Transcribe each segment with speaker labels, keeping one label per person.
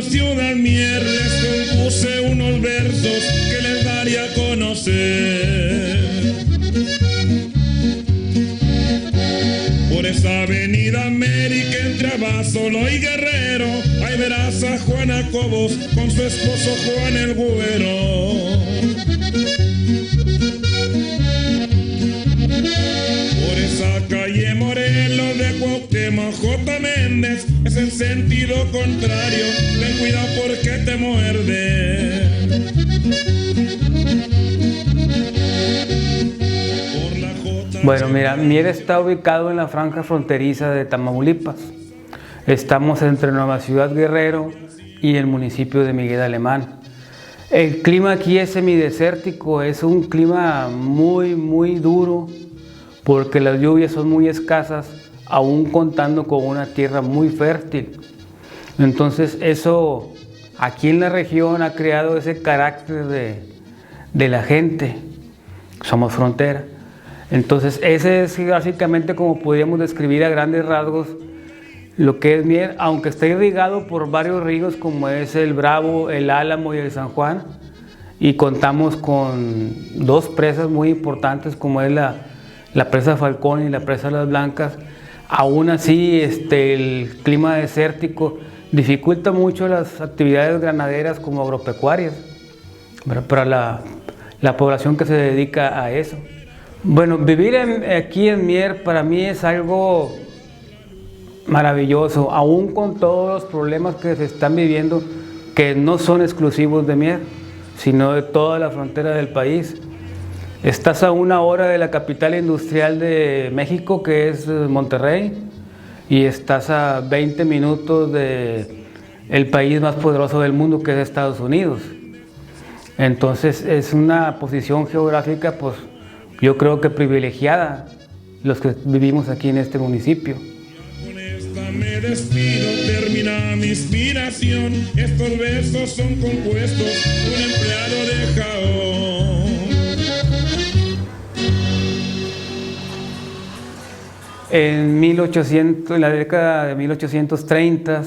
Speaker 1: ciudad Mier les compuse unos versos que les daría a conocer. Por esa avenida América entre Abasolo y Guerrero, ahí verás a Juana Cobos con su esposo Juan el Güero. Por esa calle Morelos de Cuauhtémoc J. Méndez es en sentido contrario, ten cuidado porque te muerde.
Speaker 2: Bueno, mira, Mier está ubicado en la franja fronteriza de Tamaulipas. Estamos entre Nueva Ciudad Guerrero y el municipio de Miguel Alemán. El clima aquí es semidesértico, es un clima muy duro porque las lluvias son muy escasas, aún contando con una tierra muy fértil. Entonces eso aquí en la región ha creado ese carácter de la gente. Somos frontera. Entonces ese es básicamente como podríamos describir a grandes rasgos lo que es Mier, aunque está irrigado por varios ríos como es el Bravo, el Álamo y el San Juan, y contamos con dos presas muy importantes como es la presa Falcón y la presa Las Blancas. Aún así el clima desértico dificulta mucho las actividades ganaderas como agropecuarias para la población que se dedica a eso. Bueno, vivir aquí en Mier para mí es algo maravilloso, aún con todos los problemas que se están viviendo, que no son exclusivos de Mier, sino de toda la frontera del país. Estás a 1 hora de la capital industrial de México, que es Monterrey, y estás a 20 minutos del país más poderoso del mundo, que es Estados Unidos. Entonces es una posición geográfica, pues yo creo que privilegiada, los que vivimos aquí en este municipio.
Speaker 1: Con esta me despido, termina mi inspiración. Estos versos son compuestos por un empleado de Jaón.
Speaker 2: En la década de 1830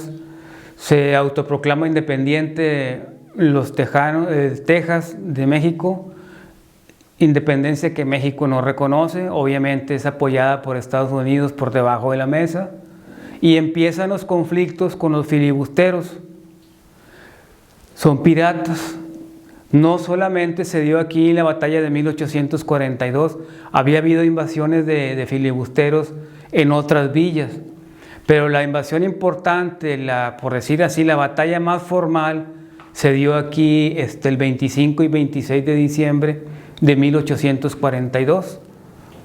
Speaker 2: se autoproclama independiente los Texas de México, independencia que México no reconoce, obviamente es apoyada por Estados Unidos por debajo de la mesa, y empiezan los conflictos con los filibusteros. Son piratas. No solamente se dio aquí la batalla de 1842, había habido invasiones de filibusteros en otras villas, pero la invasión importante, por decir así, la batalla más formal, se dio aquí el 25 y 26 de diciembre de 1842,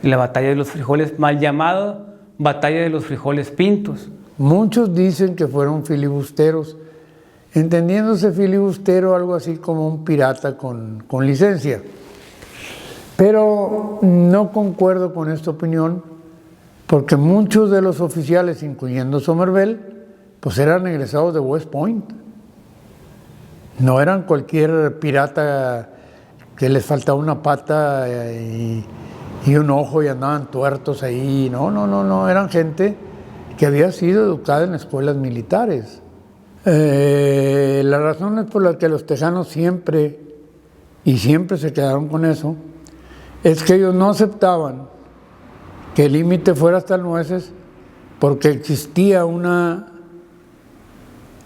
Speaker 2: la batalla de los frijoles, mal llamada batalla de los frijoles pintos.
Speaker 3: Muchos dicen que fueron filibusteros, entendiéndose filibustero algo así como un pirata con licencia. Pero no concuerdo con esta opinión, porque muchos de los oficiales, incluyendo Somervell, pues eran egresados de West Point. No eran cualquier pirata que les faltaba una pata y un ojo y andaban tuertos ahí. No, eran gente que había sido educada en escuelas militares. Las razones por las que los tejanos siempre se quedaron con eso, es que ellos no aceptaban que el límite fuera hasta el Nueces, porque existía una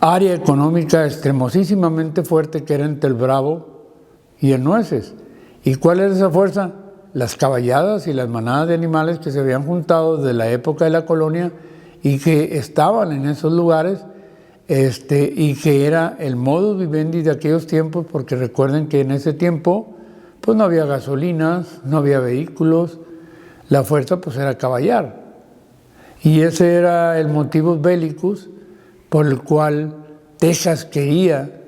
Speaker 3: área económica extremosísimamente fuerte que era entre el Bravo y el Nueces. ¿Y cuál era esa fuerza? Las caballadas y las manadas de animales que se habían juntado desde la época de la colonia y que estaban en esos lugares, y que era el modus vivendi de aquellos tiempos, porque recuerden que en ese tiempo pues no había gasolinas, no había vehículos, la fuerza pues era caballar. Y ese era el motivus bellicus por el cual Texas quería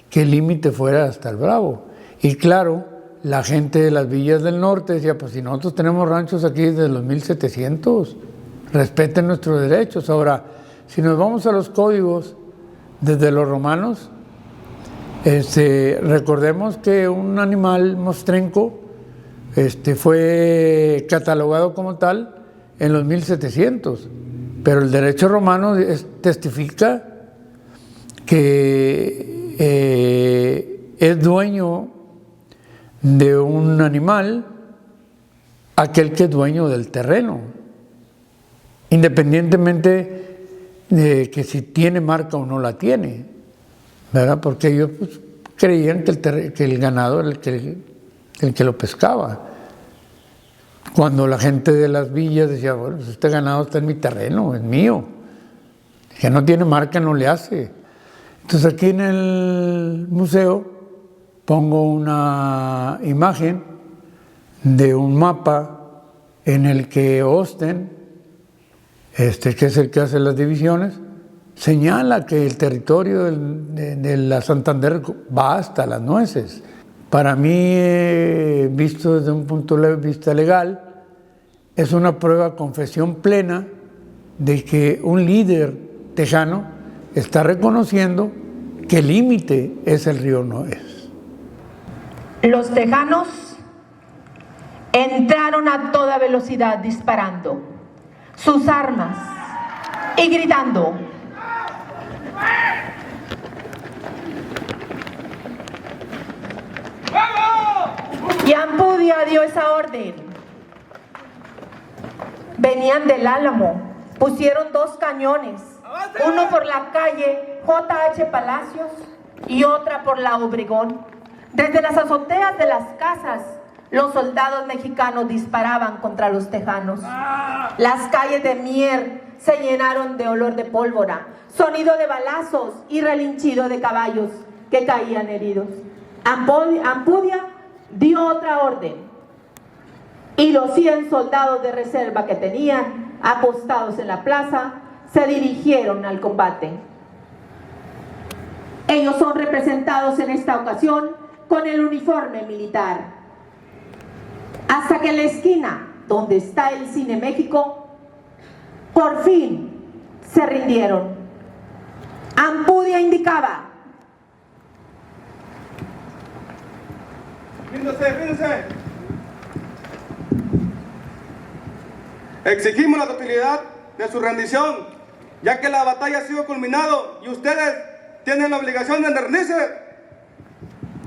Speaker 3: que el límite fuera hasta el Bravo. Y claro, la gente de las villas del norte decía, pues si nosotros tenemos ranchos aquí desde los 1700, respeten nuestros derechos. Ahora, si nos vamos a los códigos desde los romanos, recordemos que un animal mostrenco fue catalogado como tal en los 1700, pero el derecho romano testifica que es dueño de un animal aquel que es dueño del terreno, independientemente de que si tiene marca o no la tiene, ¿verdad? Porque ellos pues, creían que el ganado era el que lo pescaba. Cuando la gente de las villas decía, bueno, pues este ganado está en mi terreno, es mío, que no tiene marca no le hace. Entonces aquí en el museo pongo una imagen de un mapa en el que Osten, que es el que hace las divisiones, señala que el territorio de la Santander va hasta Las Nueces. Para mí, visto desde un punto de vista legal, es una prueba, confesión plena, de que un líder tejano está reconociendo que el límite es el río Nuez.
Speaker 4: Los tejanos entraron a toda velocidad disparando sus armas y gritando. Y Ampudia dio esa orden. Venían del Álamo, pusieron 2 cañones, uno por la calle J.H. Palacios y otra por la Obregón. Desde las azoteas de las casas, los soldados mexicanos disparaban contra los tejanos. Las calles de Mier se llenaron de olor de pólvora, sonido de balazos y relinchido de caballos que caían heridos. Ampudia dio otra orden y los 100 soldados de reserva que tenían apostados en la plaza se dirigieron al combate. Ellos son representados en esta ocasión con el uniforme militar. Hasta que en la esquina donde está el Cine México, por fin se rindieron. Ampudia indicaba:
Speaker 5: ¡Ríndanse! Exigimos la totalidad de su rendición, ya que la batalla ha sido culminado y ustedes tienen la obligación de rendirse.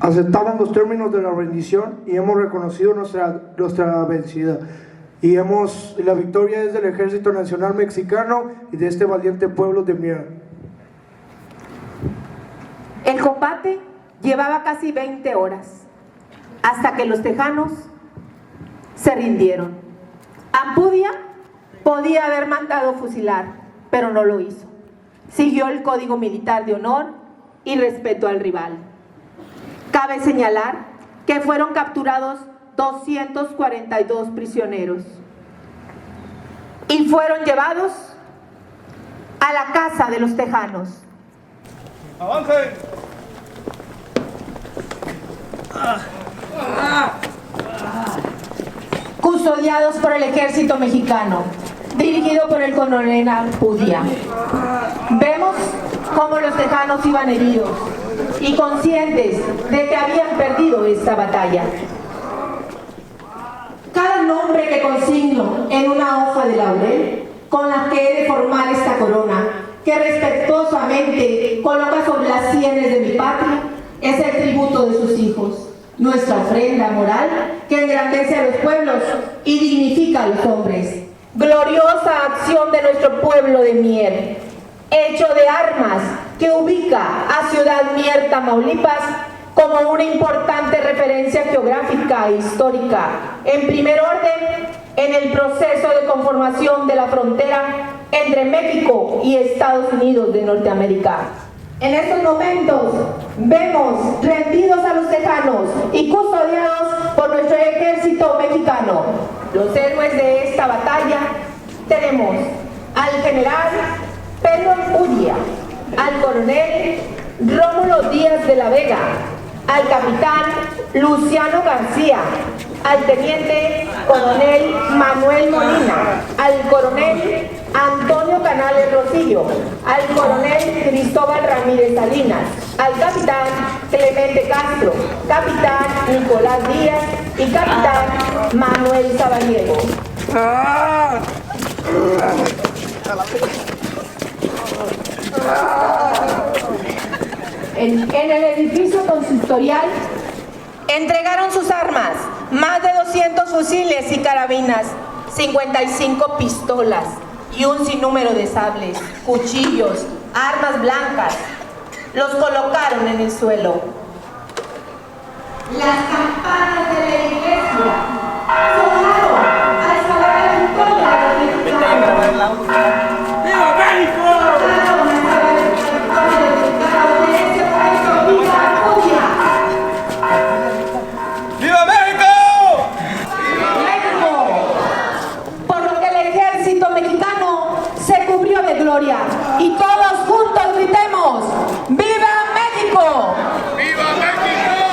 Speaker 6: Aceptamos los términos de la rendición y hemos reconocido nuestra vencida. Y la victoria es del Ejército Nacional Mexicano y de este valiente pueblo de Mier.
Speaker 4: El combate llevaba casi 20 horas, hasta que los tejanos se rindieron. Ampudia podía haber mandado fusilar, pero no lo hizo. Siguió el código militar de honor y respeto al rival. Cabe señalar que fueron capturados 242 prisioneros y fueron llevados a la casa de los tejanos.
Speaker 5: ¡Avancen!
Speaker 4: Custodiados por el ejército mexicano, dirigido por el coronel Ampudia. Vemos cómo los tejanos iban heridos y conscientes de que habían perdido esta batalla. Cada nombre que consigno en una hoja de laurel con la que he de formar esta corona, que respetuosamente coloca sobre las sienes de mi patria, es el tributo de sus hijos, nuestra ofrenda moral que engrandece a los pueblos y dignifica a los hombres. Gloriosa acción de nuestro pueblo de Mier, hecho de armas que ubica a Ciudad Mier, Tamaulipas, como una importante referencia geográfica e histórica, en primer orden, en el proceso de conformación de la frontera entre México y Estados Unidos de Norteamérica. En estos momentos vemos rendidos a los tejanos y custodiados por nuestro ejército mexicano. Los héroes de esta batalla tenemos al general Pedro Ampudia, al coronel Rómulo Díaz de la Vega, al capitán Luciano García, al teniente coronel Manuel Molina, al coronel Antonio Canales Rosillo, al coronel Cristóbal Ramírez Salinas, al capitán Clemente Castro, capitán Nicolás Díaz y capitán Manuel Sabaniego. en el edificio consistorial, entregaron sus armas, más de 200 fusiles y carabinas, 55 pistolas y un sinnúmero de sables, cuchillos, armas blancas. Los colocaron en el suelo. Las campanas de la iglesia sonaron al saber la victoria de los mexicanos. ¡Viva México!
Speaker 5: ¡Viva México!
Speaker 4: México, por lo que el ejército mexicano se cubrió de gloria y todos juntos gritemos: ¡Viva México!
Speaker 5: ¡Viva México!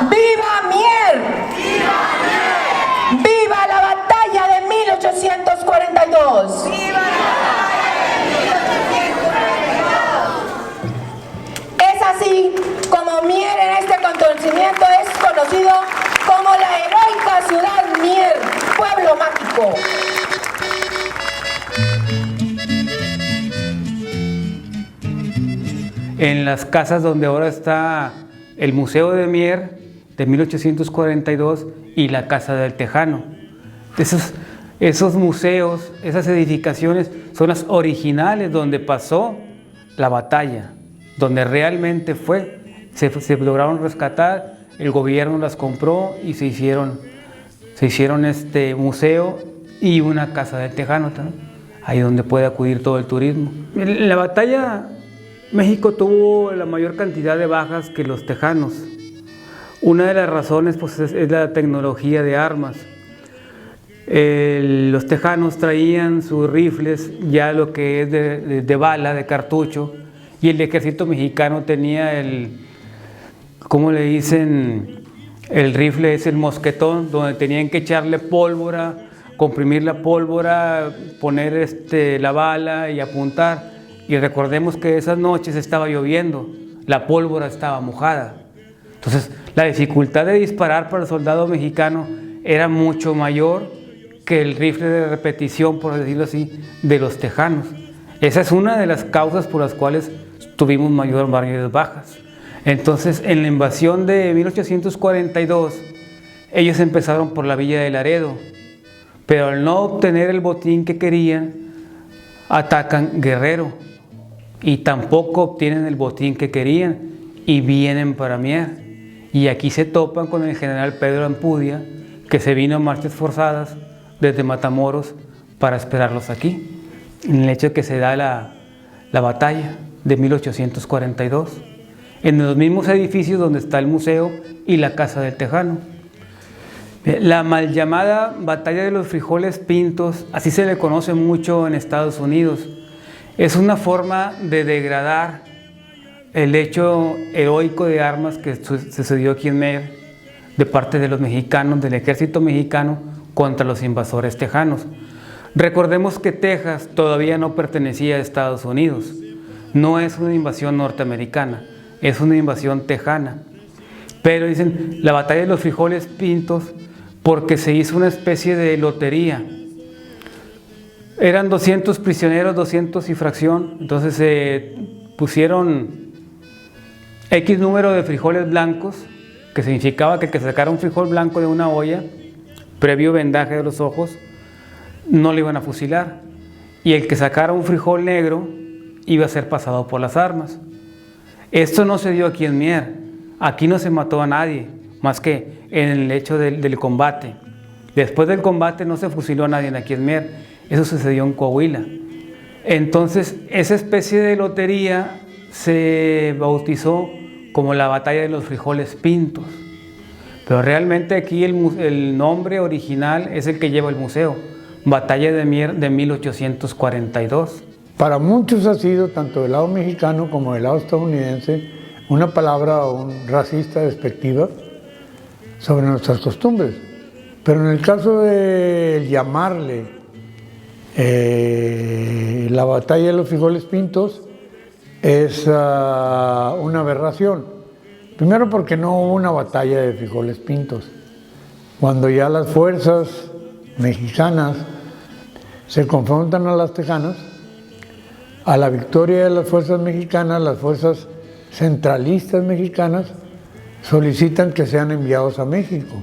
Speaker 4: ¡Viva Mier! ¡Viva Mier! ¡Viva la batalla de 1842! ¡Viva la batalla de 1842! Es así como Mier en este acontecimiento es conocido como la heroica ciudad Mier, pueblo mágico.
Speaker 2: En las casas donde ahora está el Museo de Mier de 1842 y la Casa del Tejano. Esos museos, esas edificaciones son las originales donde pasó la batalla, donde realmente fue. Se lograron rescatar, el gobierno las compró y se hicieron este museo y una Casa del Tejano también, ahí donde puede acudir todo el turismo. En la batalla México tuvo la mayor cantidad de bajas que los tejanos. Una de las razones pues, es la tecnología de armas. Los tejanos traían sus rifles, ya lo que es de bala, de cartucho, y el ejército mexicano tenía ¿cómo le dicen? El rifle es el mosquetón, donde tenían que echarle pólvora, comprimir la pólvora, poner la bala y apuntar. Y recordemos que esas noches estaba lloviendo, la pólvora estaba mojada. Entonces, la dificultad de disparar para el soldado mexicano era mucho mayor que el rifle de repetición, por decirlo así, de los tejanos. Esa es una de las causas por las cuales tuvimos mayores bajas. Entonces, en la invasión de 1842, ellos empezaron por la Villa de Laredo, pero al no obtener el botín que querían, atacan Guerrero y tampoco obtienen el botín que querían y vienen para Mier. Y aquí se topan con el general Pedro Ampudia, que se vino a marchas forzadas desde Matamoros para esperarlos aquí, en el hecho de que se da la batalla de 1842, en los mismos edificios donde está el museo y la Casa del Tejano. La mal llamada Batalla de los Frijoles Pintos, así se le conoce mucho en Estados Unidos, es una forma de degradar el hecho heroico de armas que sucedió aquí en Mier de parte de los mexicanos, del ejército mexicano contra los invasores tejanos. Recordemos que Texas todavía no pertenecía a Estados Unidos, no es una invasión norteamericana, es una invasión tejana. Pero dicen la batalla de los frijoles pintos porque se hizo una especie de lotería. Eran 200 prisioneros, 200 y fracción, entonces se pusieron X número de frijoles blancos, que significaba que el que sacara un frijol blanco de una olla, previo vendaje de los ojos, no le iban a fusilar. Y el que sacara un frijol negro iba a ser pasado por las armas. Esto no se dio aquí en Mier, aquí no se mató a nadie, más que en el hecho del combate. Después del combate no se fusiló a nadie aquí en Mier, eso sucedió en Coahuila. Entonces, esa especie de lotería se bautizó como la batalla de los frijoles pintos. Pero realmente aquí el nombre original es el que lleva el museo, Batalla de Mier de 1842.
Speaker 3: Para muchos ha sido, tanto del lado mexicano como del lado estadounidense, una palabra racista despectiva sobre nuestras costumbres. Pero en el caso de llamarle la batalla de los frijoles pintos, es una aberración. Primero porque no hubo una batalla de frijoles pintos. Cuando ya las fuerzas mexicanas se confrontan a las tejanas, a la victoria de las fuerzas mexicanas, las fuerzas centralistas mexicanas solicitan que sean enviados a México.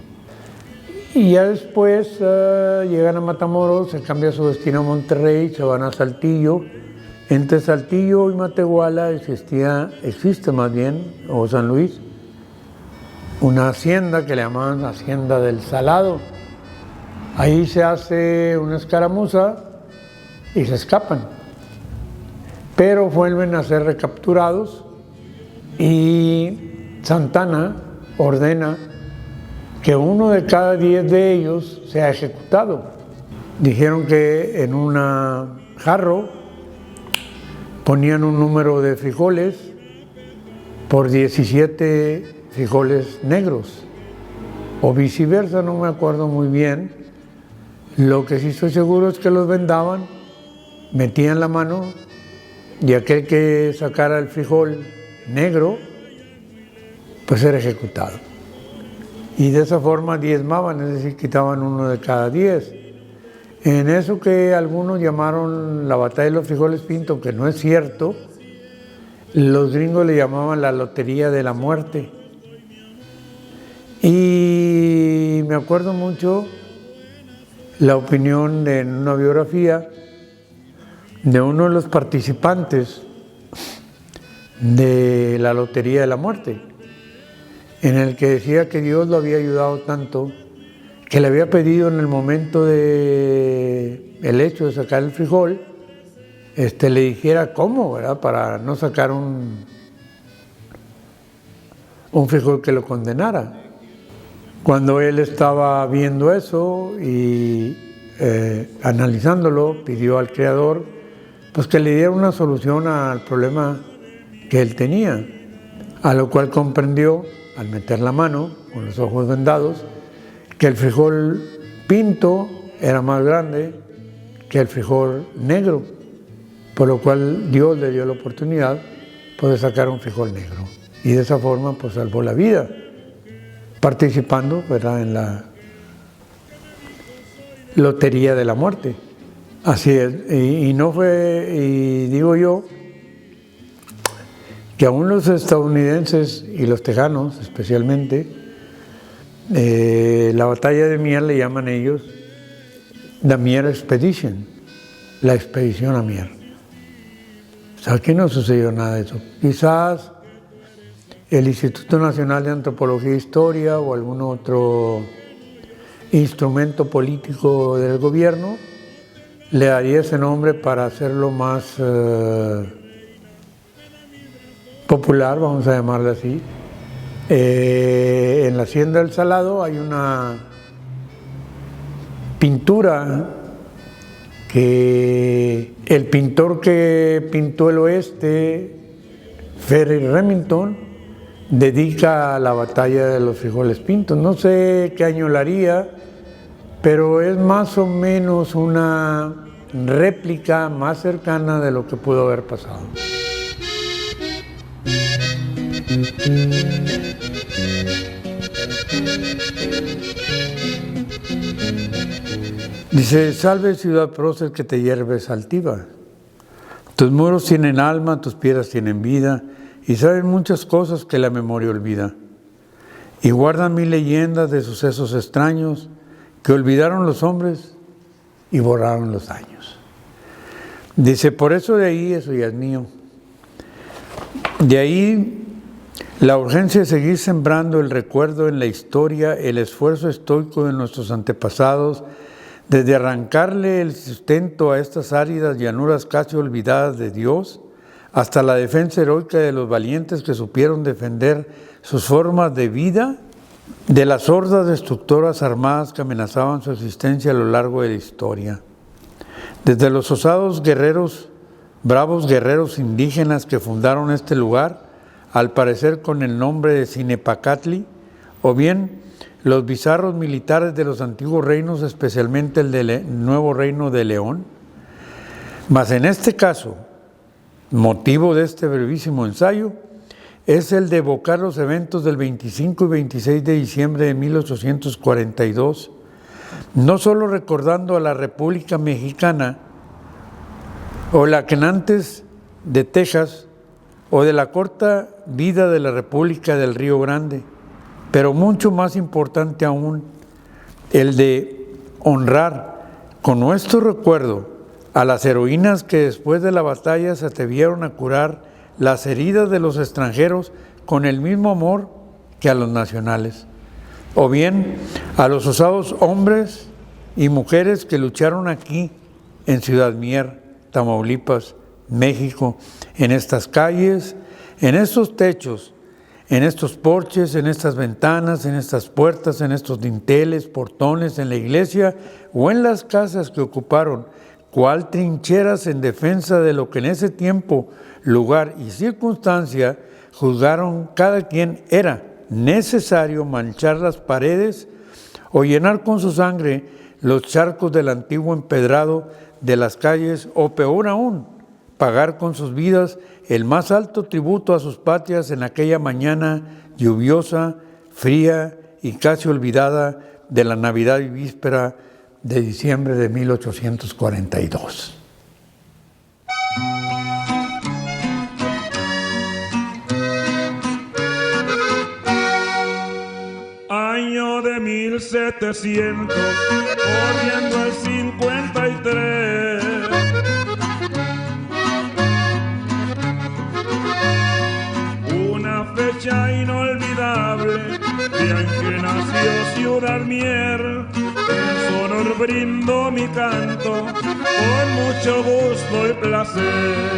Speaker 3: Y ya después llegan a Matamoros, se cambia su destino a Monterrey, se van a Saltillo. Entre Saltillo y Matehuala existe más bien, o San Luis, una hacienda que le llamaban Hacienda del Salado. Ahí se hace una escaramuza y se escapan. Pero vuelven a ser recapturados y Santana ordena que 1 de cada 10 de ellos sea ejecutado. Dijeron que en un jarro ponían un número de frijoles por 17 frijoles negros, o viceversa, no me acuerdo muy bien. Lo que sí estoy seguro es que los vendaban, metían la mano y aquel que sacara el frijol negro, pues era ejecutado. Y de esa forma diezmaban, es decir, quitaban 1 de cada 10. En eso que algunos llamaron la batalla de los frijoles pinto, que no es cierto, los gringos le llamaban la lotería de la muerte. Y me acuerdo mucho la opinión en una biografía de uno de los participantes de la lotería de la muerte, en el que decía que Dios lo había ayudado tanto que le había pedido en el momento del hecho de sacar el frijol, le dijera cómo, ¿verdad? Para no sacar un frijol que lo condenara. Cuando él estaba viendo eso y analizándolo, pidió al Creador pues que le diera una solución al problema que él tenía, a lo cual comprendió, al meter la mano con los ojos vendados, que el frijol pinto era más grande que el frijol negro, por lo cual Dios le dio la oportunidad de sacar un frijol negro. Y de esa forma pues salvó la vida, participando, ¿verdad?, en la lotería de la muerte. Así es, y no fue, y digo yo, que aún los estadounidenses y los tejanos especialmente, la batalla de Mier le llaman ellos The Mier Expedition, la expedición a Mier. O sea, aquí no sucedió nada de eso. Quizás el Instituto Nacional de Antropología e Historia o algún otro instrumento político del gobierno le daría ese nombre para hacerlo más popular, vamos a llamarlo así. En la Hacienda del Salado hay una pintura que el pintor que pintó el oeste, Ferry Remington, dedica a la batalla de los frijoles pintos. No sé qué año la haría, pero es más o menos una réplica más cercana de lo que pudo haber pasado. Dice: salve ciudad prócer que te hierves altiva. Tus muros tienen alma, tus piedras tienen vida, y saben muchas cosas que la memoria olvida. Y guardan 1000 leyendas de sucesos extraños que olvidaron los hombres y borraron los años. Dice: por eso de ahí, eso ya es mío. De ahí la urgencia de seguir sembrando el recuerdo en la historia, el esfuerzo estoico de nuestros antepasados, desde arrancarle el sustento a estas áridas llanuras casi olvidadas de Dios, hasta la defensa heroica de los valientes que supieron defender sus formas de vida de las hordas destructoras armadas que amenazaban su existencia a lo largo de la historia. Desde los osados guerreros, bravos guerreros indígenas que fundaron este lugar, al parecer con el nombre de Cinepacatli, o bien los bizarros militares de los antiguos reinos, especialmente el del nuevo reino de León. Mas en este caso, motivo de este brevísimo ensayo, es el de evocar los eventos del 25 y 26 de diciembre de 1842, no solo recordando a la República Mexicana o la que antes de Texas o de la corta vida de la República del Río Grande, pero mucho más importante aún, el de honrar con nuestro recuerdo a las heroínas que después de la batalla se atrevieron a curar las heridas de los extranjeros con el mismo amor que a los nacionales, o bien a los osados hombres y mujeres que lucharon aquí en Ciudad Mier, Tamaulipas, México, en estas calles, en estos techos, en estos porches, en estas ventanas, en estas puertas, en estos dinteles, portones, en la iglesia o en las casas que ocuparon, cual trincheras en defensa de lo que en ese tiempo, lugar y circunstancia juzgaron cada quien era necesario manchar las paredes o llenar con su sangre los charcos del antiguo empedrado de las calles, o peor aún, pagar con sus vidas el más alto tributo a sus patrias en aquella mañana lluviosa, fría y casi olvidada de la Navidad y víspera de diciembre de 1842.
Speaker 1: Año de 1700, corriendo el 53. Una fecha inolvidable, día en que nació Ciudad Mier. En su honor brindo mi canto, con mucho gusto y placer.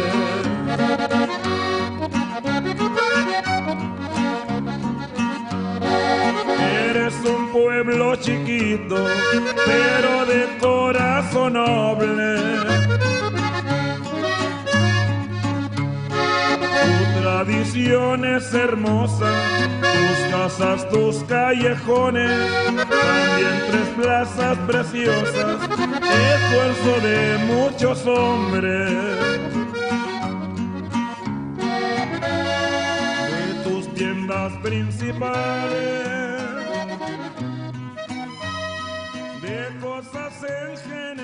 Speaker 1: Eres un pueblo chiquito, pero de corazón noble. Tu tradición es hermosa, tus casas, tus callejones, también 3 plazas preciosas, esfuerzo de muchos hombres. De tus tiendas principales, de cosas en general.